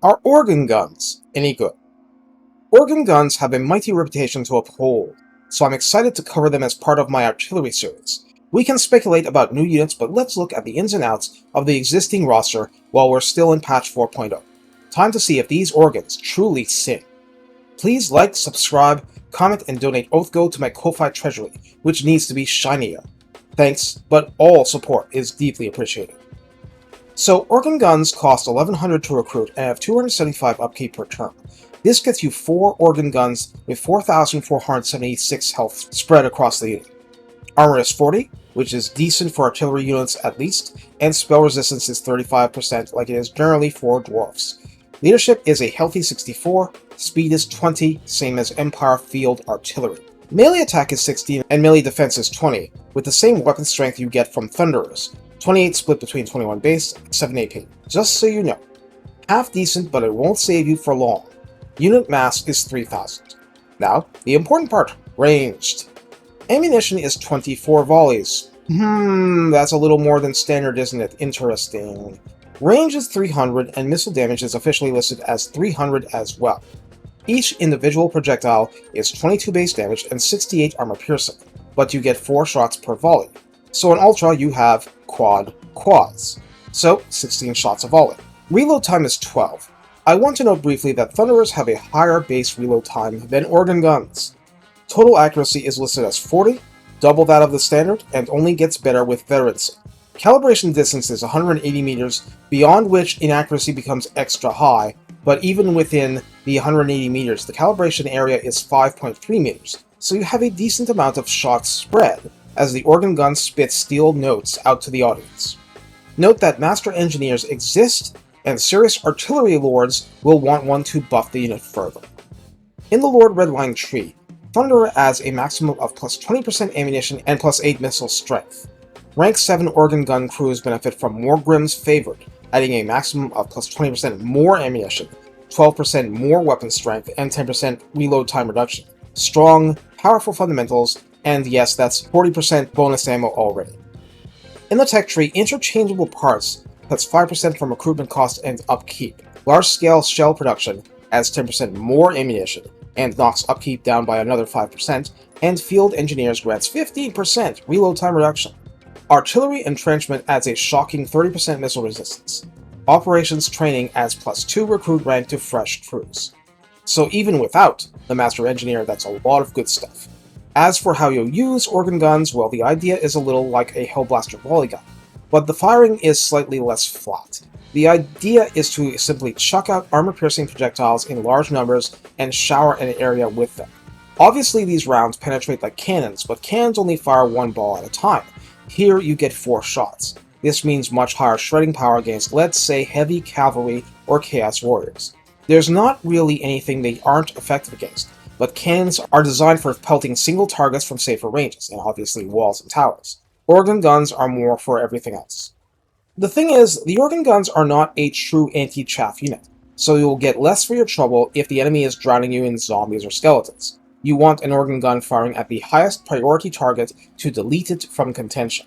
Are organ guns any good? Organ guns have a mighty reputation to uphold, so I'm excited to cover them as part of my artillery series. We can speculate about new units, but let's look at the ins and outs of the existing roster while we're still in patch 4.0. Time to see if these organs truly sing. Please like, subscribe, comment, and donate Oathgo to my Ko-Fi treasury, which needs to be shinier. Thanks, but all support is deeply appreciated. So, organ guns cost 1100 to recruit and have 275 upkeep per turn. This gets you 4 organ guns with 4476 health spread across the unit. Armor is 40, which is decent for artillery units at least, and spell resistance is 35% like it is generally for dwarfs. Leadership is a healthy 64, speed is 20, same as Empire Field Artillery. Melee attack is 16 and melee defense is 20, with the same weapon strength you get from Thunderers, 28 split between 21 base and 7 AP. Just so you know. Half decent, but it won't save you for long. Unit mass is 3000. Now, the important part, ranged. Ammunition is 24 volleys. That's a little more than standard, isn't it? Interesting. Range is 300, and missile damage is officially listed as 300 as well. Each individual projectile is 22 base damage and 68 armor piercing, but you get 4 shots per volley. So in Ultra, you have quads. So, 16 shots a volley. Reload time is 12. I want to note briefly that Thunderers have a higher base reload time than organ guns. Total accuracy is listed as 40, double that of the standard, and only gets better with veterancy. Calibration distance is 180 meters, beyond which inaccuracy becomes extra high, but even within the 180 meters, the calibration area is 5.3 meters, so you have a decent amount of shots spread, as the organ gun spits steel notes out to the audience. Note that Master Engineers exist, and serious artillery lords will want one to buff the unit further. In the Lord Redline tree, Thunderer adds a maximum of plus 20% ammunition and plus 8 missile strength. Rank 7 organ gun crews benefit from more Grimm's Favored, adding a maximum of plus 20% more ammunition, 12% more weapon strength, and 10% reload time reduction. Strong, powerful fundamentals, and yes, that's 40% bonus ammo already. In the tech tree, interchangeable parts cuts 5% from recruitment cost and upkeep. Large-scale shell production adds 10% more ammunition and knocks upkeep down by another 5%, and Field Engineers grants 15% reload time reduction. Artillery Entrenchment adds a shocking 30% missile resistance. Operations Training adds plus 2 recruit rank to fresh crews. So even without the Master Engineer, that's a lot of good stuff. As for how you'll use organ guns, well, the idea is a little like a Hellblaster volley gun, but the firing is slightly less flat. The idea is to simply chuck out armor-piercing projectiles in large numbers and shower an area with them. Obviously, these rounds penetrate like cannons, but cannons only fire 1 ball at a time. Here, you get 4 shots. This means much higher shredding power against, let's say, heavy cavalry or chaos warriors. There's not really anything they aren't effective against, but cannons are designed for pelting single targets from safer ranges, and obviously walls and towers. Organ guns are more for everything else. The thing is, the organ guns are not a true anti-chaff unit, so you will get less for your trouble if the enemy is drowning you in zombies or skeletons. You want an organ gun firing at the highest priority target to delete it from contention.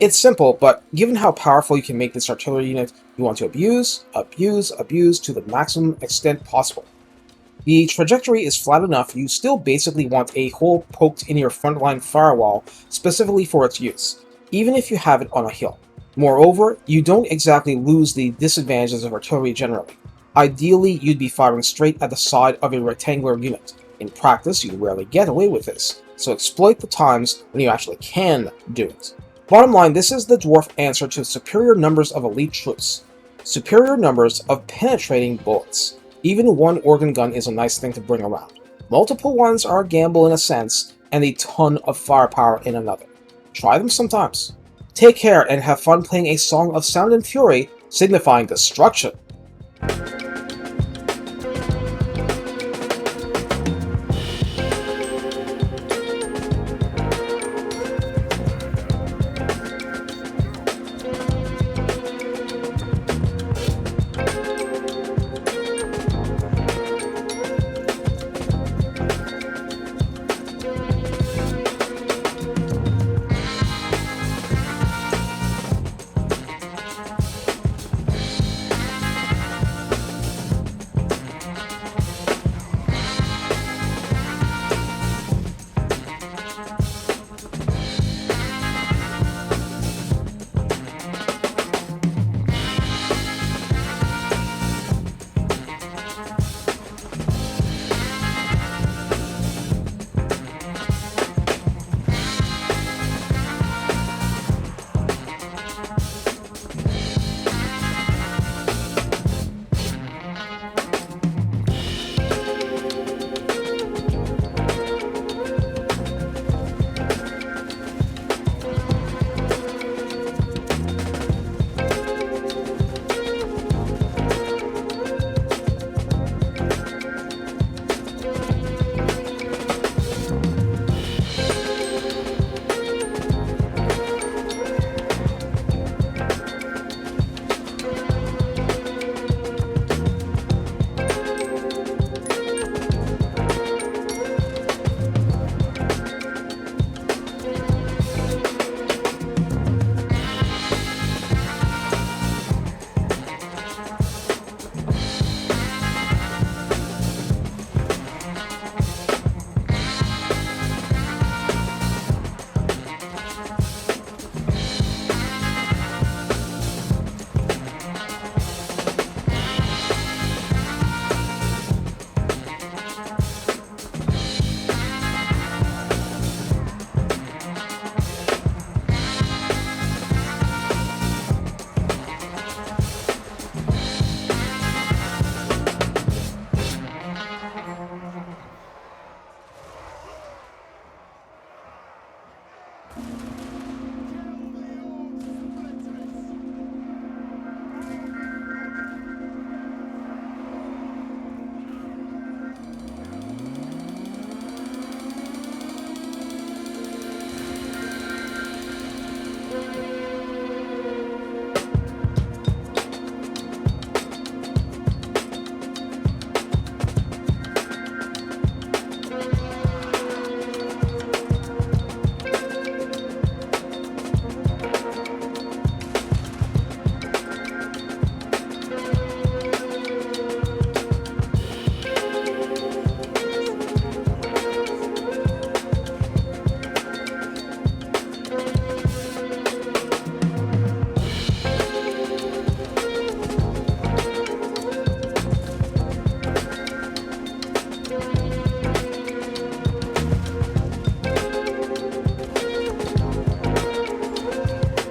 It's simple, but given how powerful you can make this artillery unit, you want to abuse to the maximum extent possible. The trajectory is flat enough, you still basically want a hole poked in your frontline firewall specifically for its use, even if you have it on a hill. Moreover, you don't exactly lose the disadvantages of artillery generally. Ideally, you'd be firing straight at the side of a rectangular unit. In practice, you rarely get away with this, so exploit the times when you actually can do it. Bottom line, this is the dwarf answer to superior numbers of elite troops. Superior numbers of penetrating bullets. Even 1 organ gun is a nice thing to bring around. Multiple ones are a gamble in a sense, and a ton of firepower in another. Try them sometimes. Take care and have fun playing a song of sound and fury, signifying destruction.